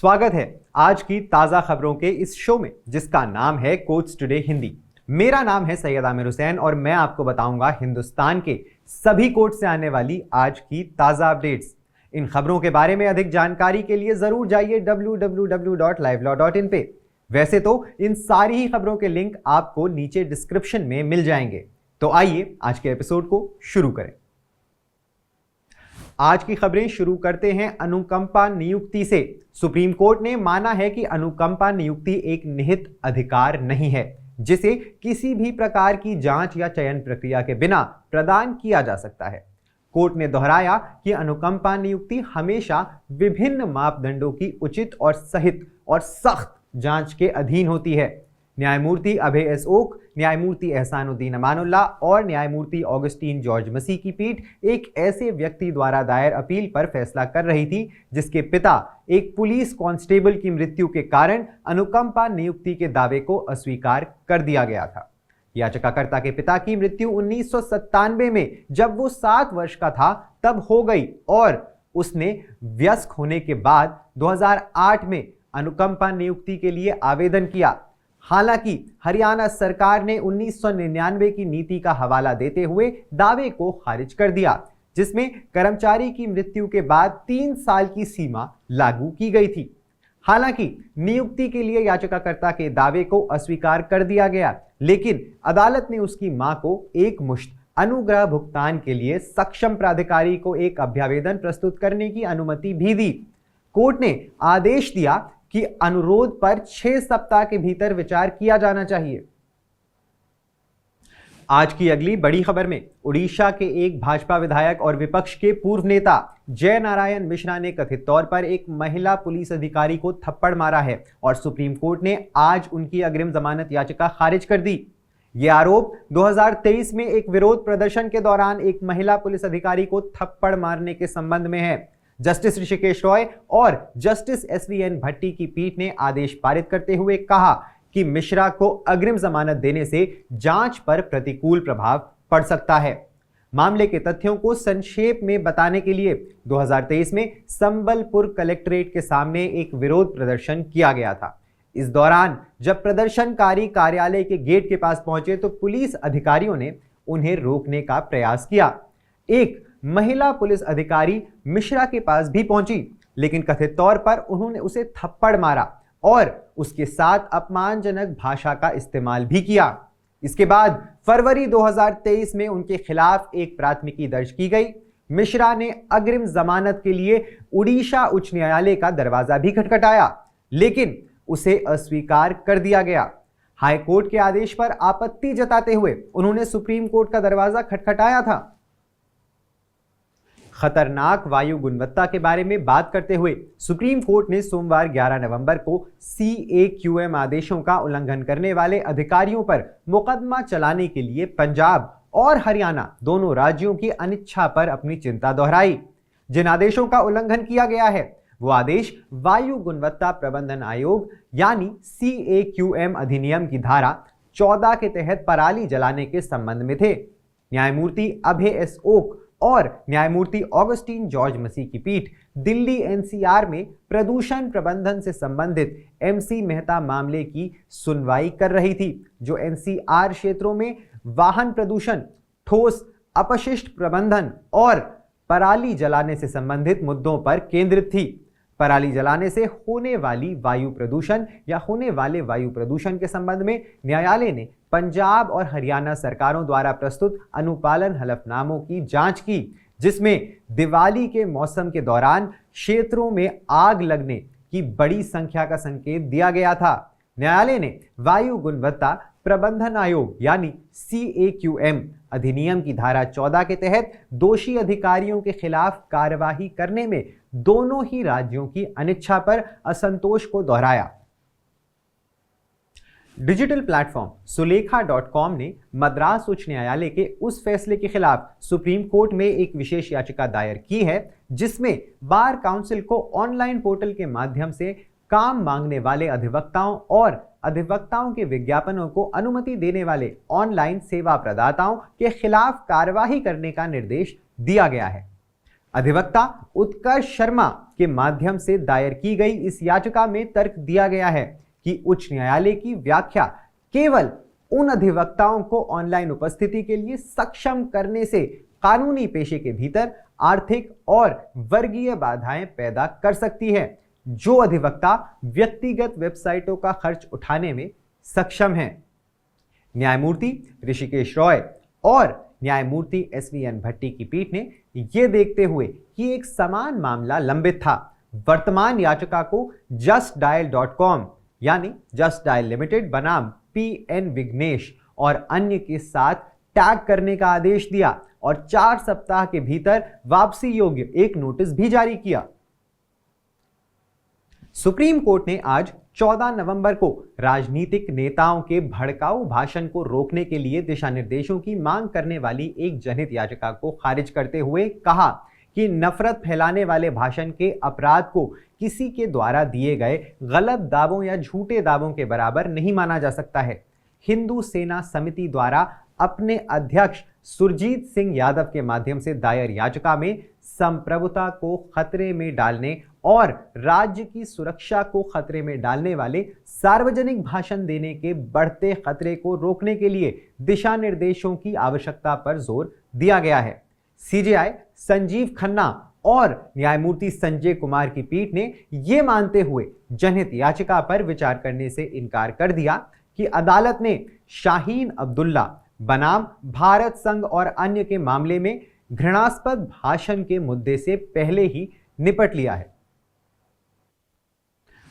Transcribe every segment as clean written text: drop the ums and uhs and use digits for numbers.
स्वागत है आज की ताजा खबरों के इस शो में जिसका नाम है कोट्स टुडे हिंदी। मेरा नाम है सैयद आमिर हुसैन और मैं आपको बताऊंगा हिंदुस्तान के सभी कोर्ट से आने वाली आज की ताजा अपडेट्स। इन खबरों के बारे में अधिक जानकारी के लिए जरूर जाइए www.livelaw.in पे। वैसे तो इन सारी ही खबरों के लिंक आपको नीचे डिस्क्रिप्शन में मिल जाएंगे। तो आइए आज के एपिसोड को शुरू करें। आज की खबरें शुरू करते हैं अनुकंपा नियुक्ति से। सुप्रीम कोर्ट ने माना है कि अनुकंपा नियुक्ति एक निहित अधिकार नहीं है जिसे किसी भी प्रकार की जांच या चयन प्रक्रिया के बिना प्रदान किया जा सकता है। कोर्ट ने दोहराया कि अनुकंपा नियुक्ति हमेशा विभिन्न मापदंडों की उचित और सहित और सख्त जांच के अधीन होती है। न्यायमूर्ति अभय एस ओक, न्यायमूर्ति एहसानुद्दीन अमानुल्लाह और न्यायमूर्ति ऑगस्टीन जॉर्ज मसी की पीठ एक ऐसे व्यक्ति द्वारा दायर अपील पर फैसला कर रही थी जिसके पिता एक पुलिस कांस्टेबल की मृत्यु के कारण अनुकंपा नियुक्ति के दावे को अस्वीकार कर दिया गया था। याचिकाकर्ता के पिता की मृत्यु 1997 में जब वो 7 वर्ष का था तब हो गई और उसने वयस्क होने के बाद 2008 में अनुकंपा नियुक्ति के लिए आवेदन किया। हालांकि हरियाणा सरकार ने 1999 की नीति का हवाला देते हुए दावे को खारिज कर दिया जिसमें कर्मचारी की मृत्यु के बाद 3 साल की सीमा लागू की गई थी। हालांकि नियुक्ति के लिए याचिकाकर्ता के दावे को अस्वीकार कर दिया गया, लेकिन अदालत ने उसकी मां को एकमुश्त अनुग्रह भुगतान के लिए सक्षम प्राधिकारी को एक अभ्यावेदन प्रस्तुत करने की अनुमति भी दी। कोर्ट ने आदेश दिया कि अनुरोध पर 6 सप्ताह के भीतर विचार किया जाना चाहिए। आज की अगली बड़ी खबर में उड़ीसा के एक भाजपा विधायक और विपक्ष के पूर्व नेता जय नारायण मिश्रा ने कथित तौर पर एक महिला पुलिस अधिकारी को थप्पड़ मारा है और सुप्रीम कोर्ट ने आज उनकी अग्रिम जमानत याचिका खारिज कर दी। यह आरोप 2023 में एक विरोध प्रदर्शन के दौरान एक महिला पुलिस अधिकारी को थप्पड़ मारने के संबंध में है। जस्टिस ऋषिकेश रॉय और जस्टिस एसवीएन भट्टी की पीठ ने आदेश पारित करते हुए कहा कि मिश्रा को अग्रिम जमानत देने से जांच पर प्रतिकूल प्रभाव पड़ सकता है। मामले के तथ्यों को संक्षेप में बताने के लिए 2023 में संबलपुर कलेक्ट्रेट के सामने एक विरोध प्रदर्शन किया गया था। इस दौरान जब प्रदर्शनकारी कार्यालय के गेट के पास पहुंचे तो पुलिस अधिकारियों ने उन्हें रोकने का प्रयास किया। एक महिला पुलिस अधिकारी मिश्रा के पास भी पहुंची, लेकिन कथित तौर पर उन्होंने उसे थप्पड़ मारा और उसके साथ अपमानजनक भाषा का इस्तेमाल भी किया। इसके बाद फरवरी 2023 में उनके खिलाफ एक प्राथमिकी दर्ज की गई। मिश्रा ने अग्रिम जमानत के लिए उड़ीसा उच्च न्यायालय का दरवाजा भी खटखटाया, लेकिन उसे अस्वीकार कर दिया गया। हाईकोर्ट के आदेश पर आपत्ति जताते हुए उन्होंने सुप्रीम कोर्ट का दरवाजा खटखटाया था। खतरनाक वायु गुणवत्ता के बारे में बात करते हुए सुप्रीम कोर्ट ने सोमवार 11 नवंबर को CAQM आदेशों का उल्लंघन करने वाले अधिकारियों पर मुकदमा चलाने के लिए पंजाब और हरियाणा दोनों राज्यों की अनिच्छा पर अपनी चिंता दोहराई। जिन आदेशों का उल्लंघन किया गया है वो आदेश वायु गुणवत्ता प्रबंधन आयोग यानी CAQM अधिनियम की धारा 14 के तहत पराली जलाने के संबंध में थे। न्यायमूर्ति अभय एस ओक और न्यायमूर्ति ऑगस्टीन जॉर्ज मसी की पीठ दिल्ली NCR में प्रदूषण प्रबंधन से संबंधित MC मेहता मामले की सुनवाई कर रही थी, जो NCR क्षेत्रों में वाहन प्रदूषण, ठोस अपशिष्ट प्रबंधन और पराली जलाने से संबंधित मुद्दों पर केंद्रित थी। पराली जलाने से होने वाली वायु प्रदूषण या होने वाले वायु प्रदूषण के संबंध में न्यायालय ने पंजाब और हरियाणा सरकारों द्वारा प्रस्तुत अनुपालन हलफनामों की जांच की, जिसमें दिवाली के मौसम के दौरान क्षेत्रों में आग लगने की बड़ी संख्या का संकेत दिया गया था। न्यायालय ने वायु गुणवत्ता प्रबंधन आयोग यानी CAQM अधिनियम की धारा 14 के तहत दोषी अधिकारियों के खिलाफ कार्यवाही करने में दोनों ही राज्यों की अनिच्छा पर असंतोष को दोहराया। डिजिटल प्लेटफॉर्म सुलेखा.com ने मद्रास उच्च न्यायालय के उस फैसले के खिलाफ सुप्रीम कोर्ट में एक विशेष याचिका दायर की है जिसमें बार काउंसिल को ऑनलाइन पोर्टल के माध्यम से काम मांगने वाले अधिवक्ताओं और अधिवक्ताओं के विज्ञापनों को अनुमति देने वाले ऑनलाइन सेवा प्रदाताओं के खिलाफ कार्यवाही करने का निर्देश दिया गया है। अधिवक्ता उत्कर्ष शर्मा के माध्यम से दायर की गई इस याचिका में तर्क दिया गया है कि उच्च न्यायालय की व्याख्या केवल उन अधिवक्ताओं को ऑनलाइन उपस्थिति के लिए सक्षम करने से कानूनी पेशे के भीतर आर्थिक और वर्गीय बाधाएं पैदा कर सकती है जो अधिवक्ता व्यक्तिगत वेबसाइटों का खर्च उठाने में सक्षम हैं। न्यायमूर्ति ऋषिकेश रॉय और न्यायमूर्ति SVN भट्टी की पीठ ने यह देखते हुए कि एक समान मामला लंबित था, वर्तमान याचिका को justdial.com यानी जस्ट डायल लिमिटेड बनाम PN विघ्नेश और अन्य के साथ टैग करने का आदेश दिया और 4 सप्ताह के भीतर वापसी योग्य एक नोटिस भी जारी किया। सुप्रीम कोर्ट ने आज 14 नवंबर को राजनीतिक नेताओं के भड़काऊ भाषण को रोकने के लिए दिशा निर्देशों की मांग करने वाली एक जनहित याचिका को खारिज करते हुए कहा कि नफरत फैलाने वाले भाषण के अपराध को किसी के द्वारा दिए गए गलत दावों या झूठे दावों के बराबर नहीं माना जा सकता है। हिंदू सेना समिति द्वारा अपने अध्यक्ष सुरजीत सिंह यादव के माध्यम से दायर याचिका में संप्रभुता को खतरे में डालने और राज्य की सुरक्षा को खतरे में डालने वाले सार्वजनिक भाषण देने के बढ़ते खतरे को रोकने के लिए दिशा निर्देशों की आवश्यकता पर जोर दिया गया है। CJI संजीव खन्ना और न्यायमूर्ति संजय कुमार की पीठ ने यह मानते हुए जनहित याचिका पर विचार करने से इनकार कर दिया कि अदालत ने शाहीन अब्दुल्ला बनाम भारत संघ और अन्य के मामले में घृणास्पद भाषण के मुद्दे से पहले ही निपट लिया है।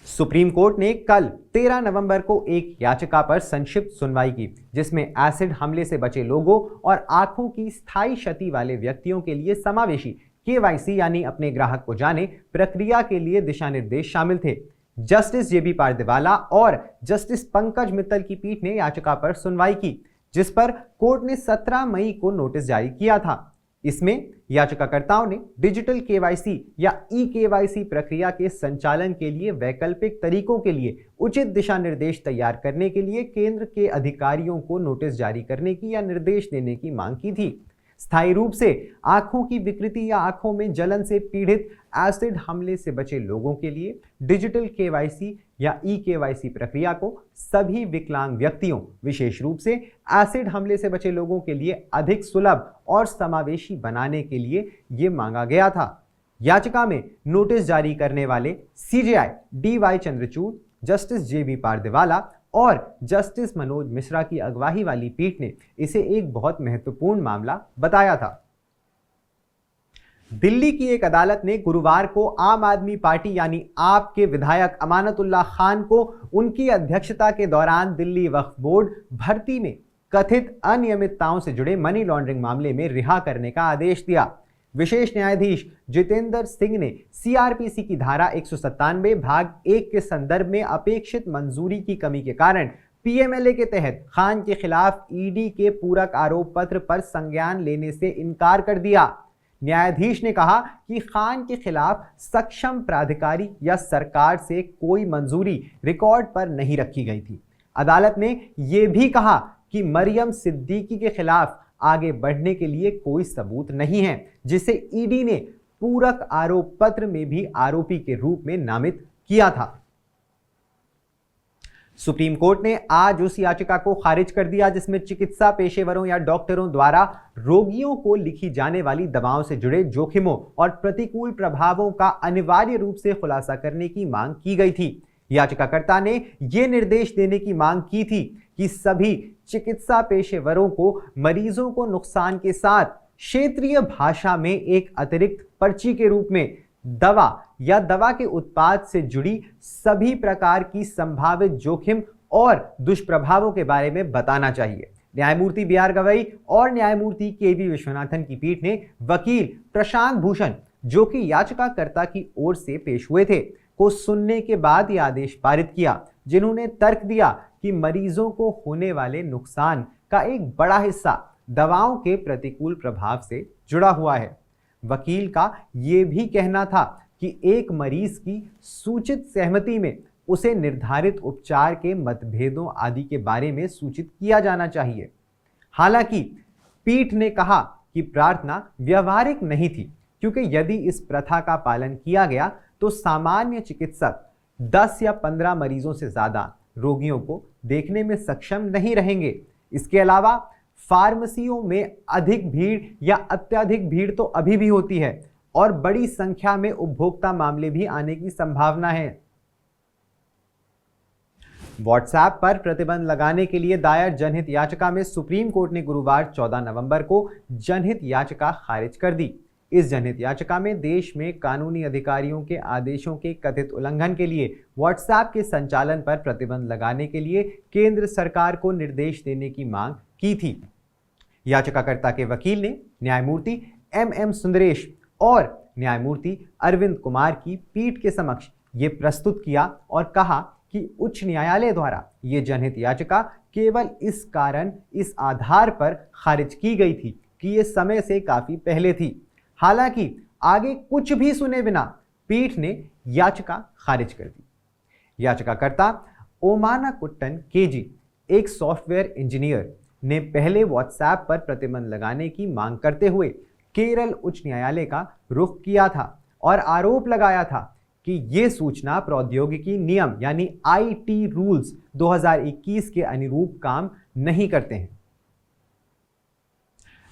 सुप्रीम कोर्ट ने कल 13 नवंबर को एक याचिका पर संक्षिप्त सुनवाई की जिसमें एसिड हमले से बचे लोगों और आंखों की स्थायी क्षति वाले व्यक्तियों के लिए समावेशी KYC यानी अपने ग्राहक को जाने प्रक्रिया के लिए दिशा निर्देश शामिल थे। जस्टिस JB पारदेवाला और जस्टिस पंकज मित्तल की पीठ ने याचिका पर सुनवाई की जिस पर कोर्ट ने 17 मई को नोटिस जारी किया था। इसमें याचिकाकर्ताओं ने डिजिटल KYC या eKYC प्रक्रिया के संचालन के लिए वैकल्पिक तरीकों के लिए उचित दिशा निर्देश तैयार करने के लिए केंद्र के अधिकारियों को नोटिस जारी करने की या निर्देश देने की मांग की थी। स्थायी रूप से आंखों की विकृति या आंखों में जलन से पीड़ित एसिड हमले से बचे लोगों के लिए डिजिटल KYC या eKYC प्रक्रिया को सभी विकलांग व्यक्तियों विशेष रूप से एसिड हमले से बचे लोगों के लिए अधिक सुलभ और समावेशी बनाने के लिए ये मांगा गया था। याचिका में नोटिस जारी करने वाले CJI DY Chandrachud, justice JB पारदेवाला और जस्टिस मनोज मिश्रा की अगुवाई वाली पीठ ने इसे एक बहुत महत्वपूर्ण मामला बताया था। दिल्ली की एक अदालत ने गुरुवार को आम आदमी पार्टी यानी आप के विधायक अमानतुल्लाह खान को उनकी अध्यक्षता के दौरान दिल्ली वक्फ बोर्ड भर्ती में कथित अनियमितताओं से जुड़े मनी लॉन्ड्रिंग मामले में रिहा करने का आदेश दिया। विशेष न्यायाधीश जितेंद्र सिंह ने CRPC की धारा 197 भाग 1 के संदर्भ में अपेक्षित मंजूरी की कमी के कारण PMLA के तहत खान के खिलाफ ED के पूरक आरोप पत्र पर संज्ञान लेने से इनकार कर दिया। न्यायाधीश ने कहा कि खान के खिलाफ सक्षम प्राधिकारी या सरकार से कोई मंजूरी रिकॉर्ड पर नहीं रखी गई थी। अदालत ने यह भी कहा कि मरियम सिद्दीकी के खिलाफ आगे बढ़ने के लिए कोई सबूत नहीं है जिसे ED ने पूरक आरोप पत्र में भी आरोपी के रूप में नामित किया था। सुप्रीम कोर्ट ने आज उस याचिका को खारिज कर दिया जिसमें चिकित्सा पेशेवरों या डॉक्टरों द्वारा रोगियों को लिखी जाने वाली दवाओं से जुड़े जोखिमों और प्रतिकूल प्रभावों का अनिवार्य रूप से खुलासा करने की मांग की गई थी। याचिकाकर्ता ने यह निर्देश देने की मांग की थी कि सभी चिकित्सा पेशेवरों को मरीजों को नुकसान के साथ क्षेत्रीय भाषा में एक अतिरिक्त पर्ची के रूप में दवा या दवा के उत्पाद से जुड़ी सभी प्रकार की संभावित जोखिम और दुष्प्रभावों के बारे में बताना चाहिए। न्यायमूर्ति BR गवई और न्यायमूर्ति KV विश्वनाथन की पीठ ने वकील प्रशांत भूषण, जो कि याचिकाकर्ता की ओर से पेश हुए थे, को सुनने के बाद यह आदेश पारित किया, जिन्होंने तर्क दिया कि मरीजों को होने वाले नुकसान का एक बड़ा हिस्सा दवाओं के प्रतिकूल प्रभाव से जुड़ा हुआ है। वकील का यह भी कहना था कि एक मरीज की सूचित सहमति में उसे निर्धारित उपचार के मतभेदों आदि के बारे में सूचित किया जाना चाहिए। हालांकि पीठ ने कहा कि प्रार्थना व्यवहारिक नहीं थी क्योंकि यदि इस प्रथा का पालन किया गया तो सामान्य चिकित्सक 10 या 15 मरीजों से ज्यादा रोगियों को देखने में सक्षम नहीं रहेंगे। इसके अलावा फार्मेसियों में अधिक भीड़ या अत्यधिक भीड़ तो अभी भी होती है और बड़ी संख्या में उपभोक्ता मामले भी आने की संभावना है। व्हाट्सएप पर प्रतिबंध लगाने के लिए दायर जनहित याचिका में सुप्रीम कोर्ट ने गुरुवार 14 नवंबर को जनहित याचिका खारिज कर दी। इस जनहित याचिका में देश में कानूनी अधिकारियों के आदेशों के कथित उल्लंघन के लिए व्हाट्सएप के संचालन पर प्रतिबंध लगाने के लिए केंद्र सरकार को निर्देश देने की मांग की थी। याचिकाकर्ता के वकील ने न्यायमूर्ति MM सुंदरेश और न्यायमूर्ति अरविंद कुमार की पीठ के समक्ष ये प्रस्तुत किया और कहा कि उच्च न्यायालय द्वारा ये जनहित याचिका केवल इस आधार पर खारिज की गई थी कि ये समय से काफी पहले थी। हालांकि आगे कुछ भी सुने बिना पीठ ने याचिका खारिज कर दी। याचिकाकर्ता ओमाना कुट्टन KG, एक सॉफ्टवेयर इंजीनियर, ने पहले व्हाट्सएप पर प्रतिबंध लगाने की मांग करते हुए केरल उच्च न्यायालय का रुख किया था और आरोप लगाया था कि ये सूचना प्रौद्योगिकी नियम यानी IT रूल्स 2021 के अनुरूप काम नहीं करते हैं।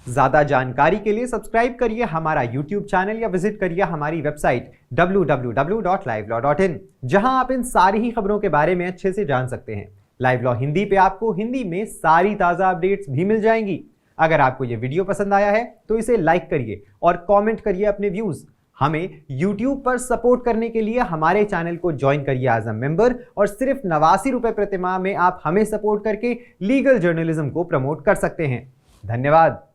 ज्यादा जानकारी के लिए सब्सक्राइब करिए हमारा YouTube चैनल या विजिट करिए हमारी वेबसाइट www.livelawin, जहां आप इन सारी ही खबरों के बारे में अच्छे से जान सकते हैं। लाइव लॉ हिंदी पे आपको हिंदी में सारी ताजा अपडेट्स भी मिल जाएंगी। अगर आपको ये वीडियो पसंद आया है तो इसे लाइक करिए और कमेंट करिए अपने व्यूज। हमें YouTube पर सपोर्ट करने के लिए हमारे चैनल को ज्वाइन करिए एज अ मेंबर और सिर्फ 89 रुपए प्रति माह में आप हमें सपोर्ट करके लीगल जर्नलिज्म को प्रमोट कर सकते हैं। धन्यवाद।